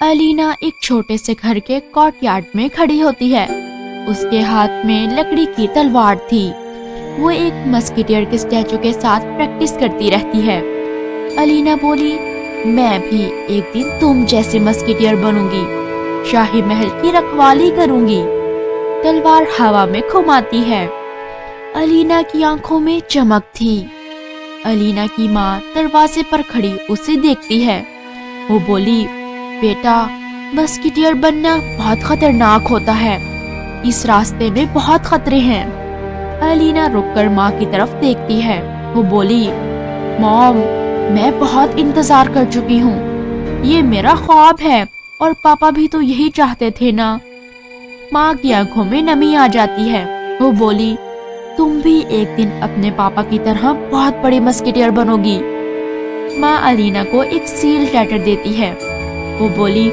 अलीना एक छोटे से घर के कोर्टयार्ड में खड़ी होती है। उसके हाथ में लकड़ी की तलवार थी। वो एक मस्कीटियर के स्टैचू के साथ प्रैक्टिस करती रहती है। अलीना बोली, मैं भी एक दिन तुम जैसे मस्कीटियर बनूंगी, शाही महल की रखवाली करूंगी। तलवार हवा में घुमाती है। अलीना की आंखों में चमक थी। अलीना की माँ दरवाजे पर खड़ी उसे देखती है। वो बोली, बेटा, मस्कीटियर बनना बहुत खतरनाक होता है, इस रास्ते में बहुत खतरे हैं। अलीना रुककर माँ की तरफ देखती है। वो बोली, मॉम, मैं बहुत इंतजार कर चुकी हूँ, ये मेरा ख्वाब है और पापा भी तो यही चाहते थे ना। माँ की आंखों में नमी आ जाती है। वो बोली, तुम भी एक दिन अपने पापा की तरह बहुत बड़ी मस्कीटियर बनोगी। माँ अलीना को एक सील लेटर देती है। वो बोली,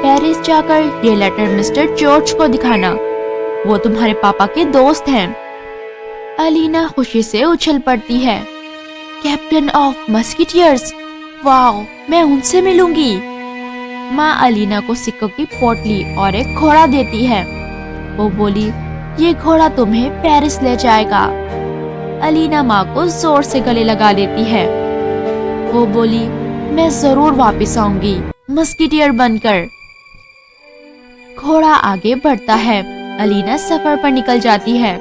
पेरिस जाकर ये लेटर मिस्टर जॉर्ज को दिखाना, वो तुम्हारे पापा के दोस्त हैं। अलीना खुशी से उछल पड़ती है। कैप्टन ऑफ मस्कीटियर्स, वाओ, मैं उनसे मिलूंगी। माँ अलीना को सिक्कों की पोटली और एक घोड़ा देती है। वो बोली, ये घोड़ा तुम्हें पेरिस ले जाएगा। अलीना माँ को जोर से गले लगा लेती है। वो बोली, मैं जरूर वापस आऊंगी मस्कीटियर बनकर। घोड़ा आगे बढ़ता है। अलीना सफर पर निकल जाती है।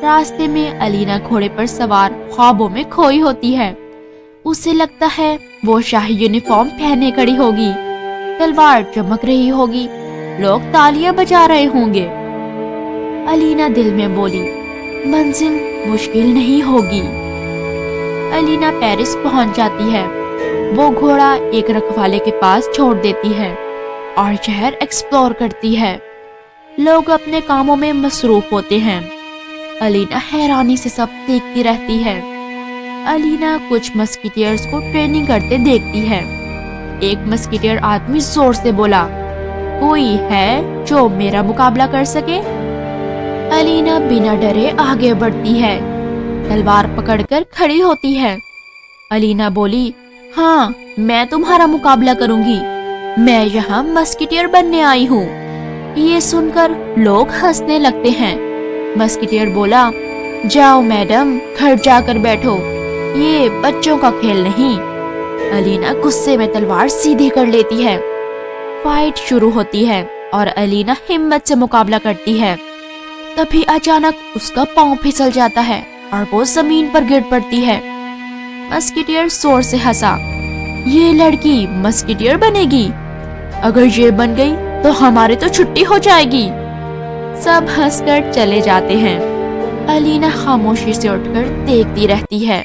रास्ते में अलीना घोड़े पर सवार ख्वाबों में खोई होती है। उसे लगता है वो शाही यूनिफॉर्म पहने खड़ी होगी, तलवार चमक रही होगी, लोग तालियां बजा रहे होंगे। अलीना दिल में बोली, मंजिल मुश्किल नहीं होगी। अलीना पेरिस पहुंच जाती है। वो घोड़ा एक रखवाले के पास छोड़ देती है और शहर एक्सप्लोर करती है। लोग अपने कामों में मसरूफ होते हैं। अलीना हैरानी से सब देखती रहती है। अलीना कुछ मस्कीटियर्स को ट्रेनिंग करते देखती है। एक मस्कीटियर आदमी जोर से बोला, कोई है जो मेरा मुकाबला कर सके? अलीना बिना डरे आगे बढ़ती है, तलवार पकड़कर खड़ी होती है। अलीना बोली, हाँ, मैं तुम्हारा मुकाबला करूंगी, मैं यहाँ मस्कीटियर बनने आई हूँ। ये सुनकर लोग हंसने लगते हैं। मस्कीटियर बोला, जाओ मैडम, घर जाकर बैठो, ये बच्चों का खेल नहीं। अलीना गुस्से में तलवार सीधी कर लेती है। फाइट शुरू होती है और अलीना हिम्मत से मुकाबला करती है। तभी अचानक उसका पांव फिसल जाता है और वो जमीन पर गिर पड़ती है। मस्कीटियर जोर से हंसा, ये लड़की मस्कीटियर बनेगी, अगर ये बन गई तो हमारी तो छुट्टी हो जाएगी। सब हंसकर चले जाते हैं। अलीना खामोशी से उठकर देखती रहती है।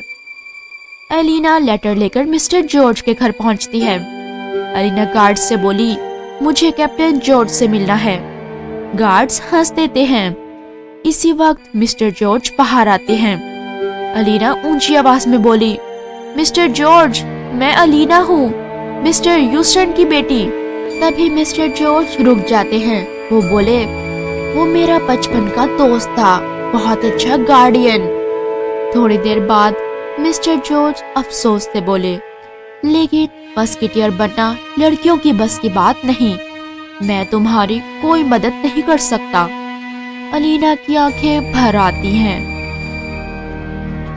अलीना लेटर लेकर मिस्टर जॉर्ज के घर पहुंचती है। अलीना गार्ड्स से बोली, मुझे कैप्टन जॉर्ज से मिलना है। गार्ड्स हंस देते हैं। इसी वक्त मिस्टर जॉर्ज बाहर आते हैं। अलीना ऊंची आवाज में बोली, मिस्टर जॉर्ज, मैं अलीना हूँ, मिस्टर ह्यूस्टन की बेटी। तभी मिस्टर जॉर्ज रुक जाते हैं। वो बोले, वो मेरा बचपन का दोस्त था, बहुत अच्छा गार्डियन। थोड़ी देर बाद मिस्टर जॉर्ज अफसोस से बोले, लेकिन मस्कीटियर बनना लड़कियों की बस की बात नहीं, मैं तुम्हारी कोई मदद नहीं कर सकता। अलीना की आंखें भर आती हैं।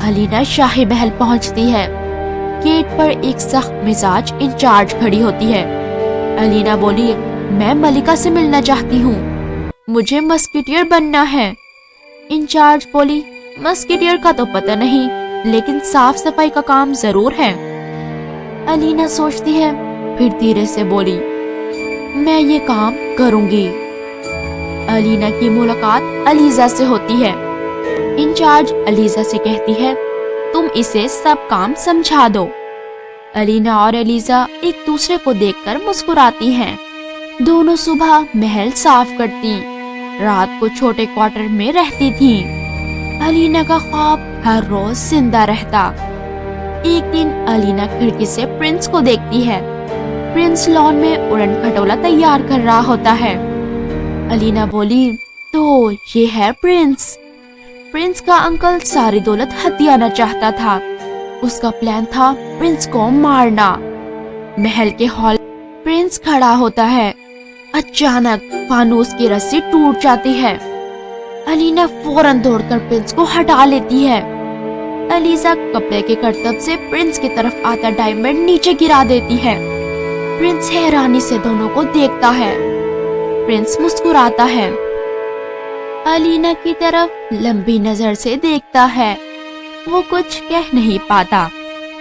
अलीना शाही महल पहुंचती है। गेट पर एक सख्त मिजाज इंचार्ज खड़ी होती है। अलीना बोली, मैं मलिका से मिलना चाहती हूँ, मुझे मस्कीटियर बनना है। इंचार्ज बोली, मस्कीटियर का तो पता नहीं, लेकिन साफ सफाई का काम जरूर है। अलीना सोचती है, फिर धीरे से बोली, मैं ये काम करूंगी। अलीना की मुलाकात अलीजा से होती है। इंचार्ज अलीजा से कहती है, तुम इसे सब काम समझा दो। अलीना और अलीजा एक दूसरे को देखकर मुस्कुराती हैं। दोनों सुबह महल साफ करती, रात को छोटे क्वार्टर में रहती थी। अलीना का ख्वाब हर रोज जिंदा रहता। एक दिन अलीना खिड़की से प्रिंस को देखती है। प्रिंस लॉन में उड़न खटोला तैयार कर रहा होता है। अलीना बोली, तो ये है प्रिंस। प्रिंस का अंकल सारी दौलत हथियाना चाहता था। उसका प्लान था प्रिंस को मारना। महल के हॉल प्रिंस खड़ा होता है। अचानक फानूस की रस्सी टूट जाती है। अलीना फौरन दौड़कर प्रिंस को हटा लेती है। अलीजा कपड़े के करतब से प्रिंस की तरफ आता डायमंड नीचे गिरा देती है। प्रिंस हैरानी से दोनों को देखता है। प्रिंस मुस्कुराता है, अलीना की तरफ लंबी नजर से देखता है। वो कुछ कह नहीं पाता,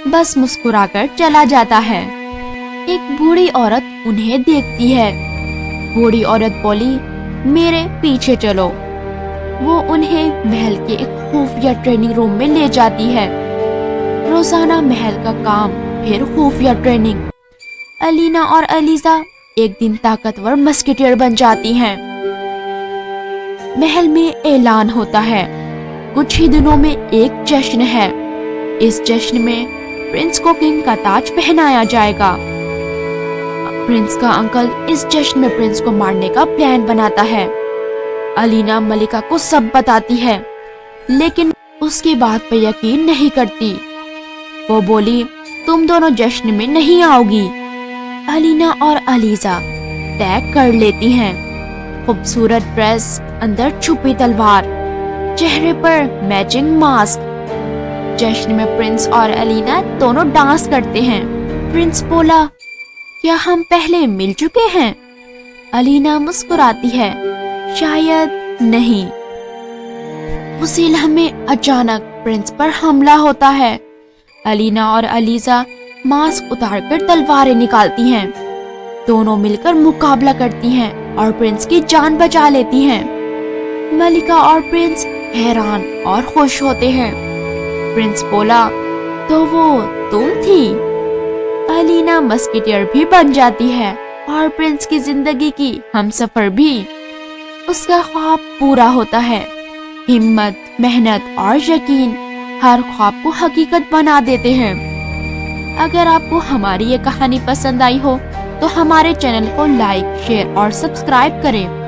बस मुस्कुराकर चला जाता है। एक बूढ़ी औरत उन्हें देखती है। बूढ़ी औरत बोली, मेरे पीछे चलो। वो उन्हें महल के एक खुफिया ट्रेनिंग रूम में ले जाती है। रोजाना महल का काम, फिर खुफिया ट्रेनिंग। अलीना और अलीजा एक दिन ताकतवर मस्केटियर बन जाती हैं। महल में ऐलान होता है, कुछ ही दिनों में एक जश्न है। इस जश्न में प्रिंस को किंग का ताज पहनाया जाएगा। प्रिंस का अंकल इस जश्न में प्रिंस को मारने का प्लान बनाता है। अलीना मलिका को सब बताती है, लेकिन उसकी बात पर यकीन नहीं करती। वो बोली, तुम दोनों जश्न में नहीं आओगी। अलीना और अलीजा तय कर लेती हैं। खूबसूरत ड्रेस, अंदर छुपी तलवार, चेहरे पर मैचिंग मास्क। जश्न में प्रिंस और अलीना दोनों डांस करते हैं। प्रिंस बोला, क्या हम पहले मिल चुके हैं? अलीना मुस्कुराती है, शायद नहीं। उसी लम्हे अचानक प्रिंस पर हमला होता है। अलीना और अलीजा मास्क उतारकर तलवारें निकालती हैं। दोनों मिलकर मुकाबला करती हैं और प्रिंस की जान बचा लेती हैं। मलिका और प्रिंस हैरान और खुश होते हैं। प्रिंस बोला, तो वो तुम थी? अलीना मस्केटियर भी बन जाती है और प्रिंस की जिंदगी की हमसफर भी। उसका ख्वाब पूरा होता है। हिम्मत, मेहनत और यकीन हर ख्वाब को हकीकत बना देते हैं। अगर आपको हमारी ये कहानी पसंद आई हो तो हमारे चैनल को लाइक, शेयर और सब्सक्राइब करें।